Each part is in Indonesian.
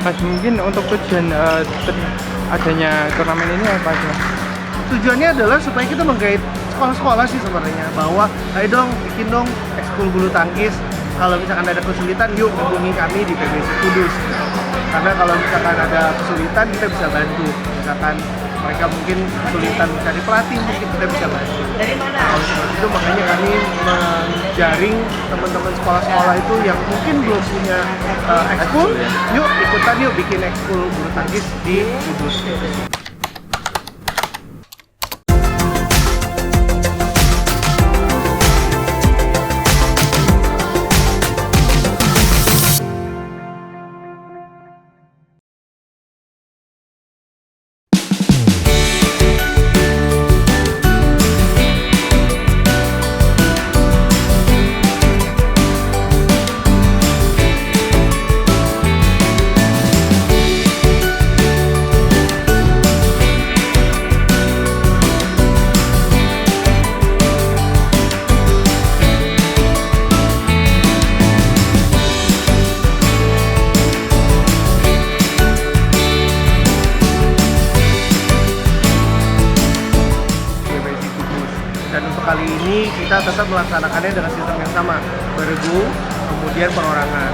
Mas, mungkin untuk tujuan adanya turnamen ini apa aja? Tujuannya adalah supaya kita menggait sekolah-sekolah sih sebenarnya, bahwa ayo dong bikin dong ekskul bulu tangkis. Kalau misalkan ada kesulitan, yuk hubungi kami di PBSI Kudus. Karena kalau misalkan ada kesulitan, kita bisa bantu. Misalkan mereka mungkin kesulitan mencari pelatih, mungkin kita bisa bantu. Kalau seperti itu, makanya kami menjaring teman-teman sekolah-sekolah itu yang mungkin belum punya ekskul, yuk ikutan yuk bikin ekskul bulu tangkis di Kudus. Dan untuk kali ini kita tetap melaksanakannya dengan sistem yang sama, beregu, kemudian perorangan.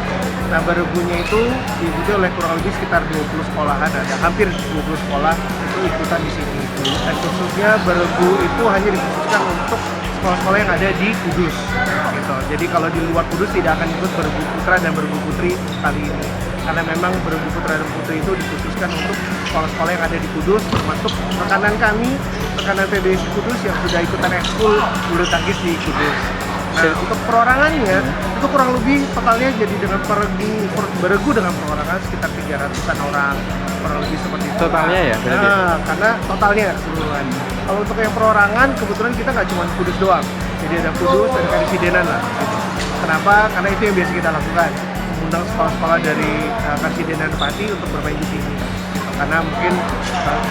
Nah, beregunya itu diikuti oleh kurang lebih sekitar 20 sekolahan, ada hampir 20 sekolah itu ikutan di sini. Dan khususnya beregu itu hanya dikhususkan untuk sekolah-sekolah yang ada di Kudus. Gitu. Jadi kalau di luar Kudus tidak akan ikut beregu putra dan beregu putri kali ini. Karena memang beregu putra dan putri itu dikhususkan untuk sekolah-sekolah yang ada di Kudus, termasuk rekanan kami, rekanan PBSI Kudus yang sudah ikutan ekskul bulu tangkis di Kudus. Nah, untuk perorangannya itu kurang lebih totalnya jadi dengan beregu dengan perorangan sekitar 300-an orang, kurang lebih seperti itu. Totalnya ya? Nah, karena totalnya keseluruhan. Kalau untuk yang perorangan kebetulan kita nggak cuma Kudus doang, jadi ada Kudus dan Karisidenan lah. Gitu. Kenapa? Karena itu yang biasa kita lakukan, mengundang sekolah-sekolah dari Karisidenan Pati untuk bermain di sini. Karena mungkin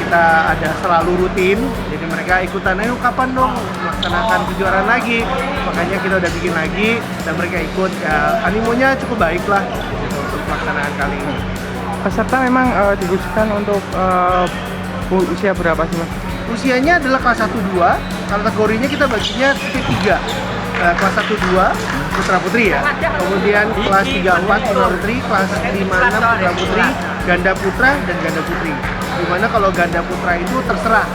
kita ada selalu rutin, jadi mereka ikutan, ayo kapan dong melaksanakan kejuaraan lagi, makanya kita udah bikin lagi dan mereka ikut. Ya, animonya cukup baik lah gitu, untuk pelaksanaan kali ini. Peserta memang dikhususkan untuk usia berapa sih, Mas? Usianya adalah kelas 1-2, kategorinya kita baginya T3. Kelas 1-2 putra putri ya, kemudian kelas 3-4 putra putri, kelas 5-6 putra putri, ganda putra dan ganda putri. Dimana kalau ganda putra itu terserah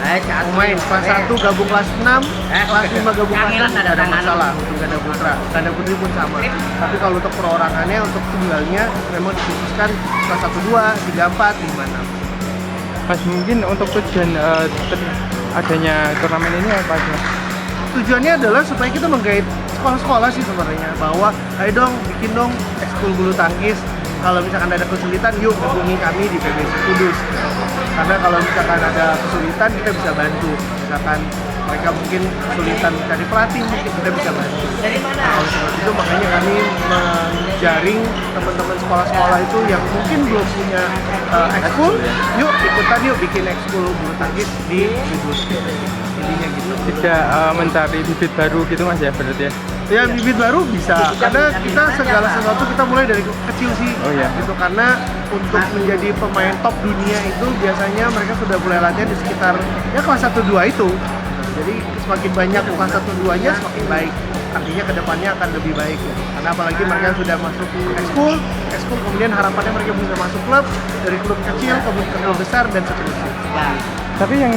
mau main kelas 1 gabung kelas 6, kelas 5 gabung kelas 6, tidak ada masalah untuk ganda putra. Ganda putri pun sama. Tapi kalau untuk perorangannya, untuk tunggalnya memang dikhususkan kelas 1-2, 3-4, 5-6. Mas, mungkin untuk tujuan adanya turnamen ini apa aja? Tujuannya adalah supaya kita menggait sekolah-sekolah sih sebenarnya, bahwa ayo dong bikin dong ekskul bulu tangkis. Kalau misalkan ada kesulitan, yuk hubungi kami di PBSI Kudus. Karena kalau misalkan ada kesulitan, kita bisa bantu. Misalkan mereka mungkin kesulitan mencari pelatih, mungkin kita bisa bantu. Kalau seperti itu, makanya kami menjaring teman-teman sekolah-sekolah itu yang mungkin belum punya ekskul, yuk ikutan yuk bikin ekskul bulu tangkis di Kudus. Intinya gitu. Tidak mencari bibit baru gitu, Mas, ya berarti ya? Ya, bibit baru bisa, karena kita segala sesuatu kita mulai dari kecil sih. Oh iya. Gitu, karena untuk menjadi pemain top dunia itu biasanya mereka sudah mulai latihan di sekitar ya kelas 1-2 itu. Jadi semakin banyak kelas 1-2-nya semakin baik. Artinya kedepannya akan lebih baik ya. Karena apalagi mereka sudah masuk ekskul kemudian harapannya mereka bisa masuk klub, dari klub kecil ke klub besar dan seterusnya. Tapi yang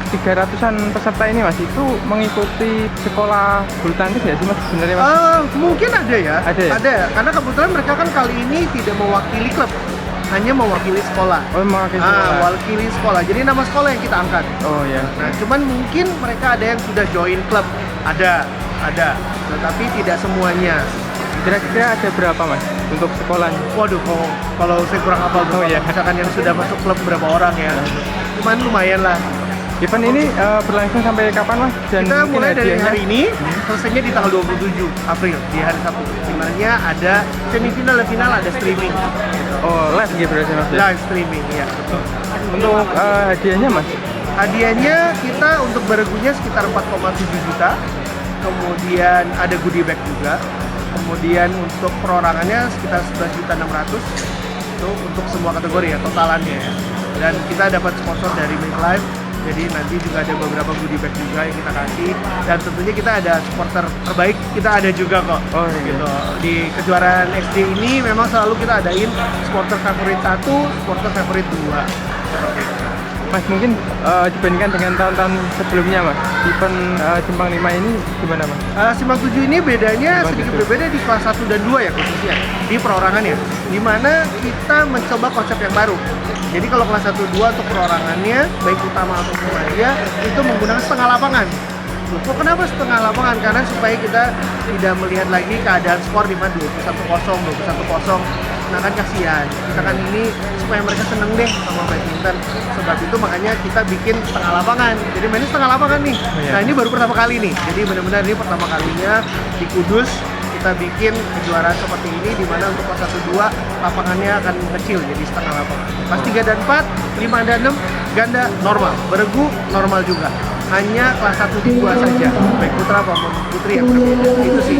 300-an peserta ini, Mas, itu mengikuti sekolah bulu tangkis ya sih, Mas, sebenarnya, Mas? Mungkin ada ya. Ada ya? Ada, karena kebetulan mereka kan kali ini tidak mewakili klub, hanya mewakili sekolah. Oh, mewakili sekolah. Mewakili sekolah. Jadi nama sekolah yang kita angkat. Oh ya. Nah, cuman mungkin mereka ada yang sudah join klub. Ada. Tetapi tidak semuanya. Kira-kira ada berapa, Mas, untuk sekolahnya? Waduh, kalau saya kurang hafal Oh, iya. misalkan yang sudah masuk klub berapa orang ya. Cuman lumayan lah. Event ini berlangsung sampai kapan, Mas? Dan Kita mungkin mulai dari hadiahnya? hari ini, selesainya di tanggal 27 April, di hari Sabtu. Dimana ada semifinal dan final, ada streaming. Oh, live gitu berarti, Mas, ya? Live streaming, ya. Untuk hadiahnya, Mas? Hadiahnya kita untuk beregunya sekitar 4,7 juta. Kemudian ada goodie bag juga. Kemudian untuk perorangannya sekitar 11.600.000. itu untuk semua kategori ya, totalannya ya. Dan kita dapat sponsor dari Midlife, jadi nanti juga ada beberapa goodie bag juga yang kita kasih, dan tentunya kita ada supporter terbaik, kita ada juga kok. Oh, iya. Gitu. Di kejuaraan XD ini memang selalu kita adain supporter favorit 1, supporter favorit 2 seperti itu. Mas, mungkin dibandingkan dengan tahun-tahun sebelumnya Mas, event Simpang 5 ini gimana Mas? Simpang 7 ini bedanya Simpang sedikit 7. berbeda di kelas 1 dan 2 ya khususnya di perorangannya, dimana kita mencoba konsep yang baru. Jadi kalau kelas 1 2 untuk perorangannya baik utama atau remaja itu menggunakan setengah lapangan. Loh, kok kenapa setengah lapangan? Karena supaya kita tidak melihat lagi keadaan skor di mana 21-0, 21-0. Nah kan kasihan, kita kan ini supaya mereka seneng deh sama badminton. Sebab itu makanya kita bikin setengah lapangan. Jadi mainnya setengah lapangan nih. iya. Nah ini baru pertama kali nih. Jadi benar-benar ini pertama kalinya di Kudus kita bikin kejuaraan seperti ini, di mana untuk kelas 1 2 lapangannya akan kecil jadi setengah lapangan. Kelas 3 dan 4, 5 dan 6 ganda normal, beregu normal juga. Hanya kelas 1 2 saja, baik putra maupun putri yang berbeda. Itu sih.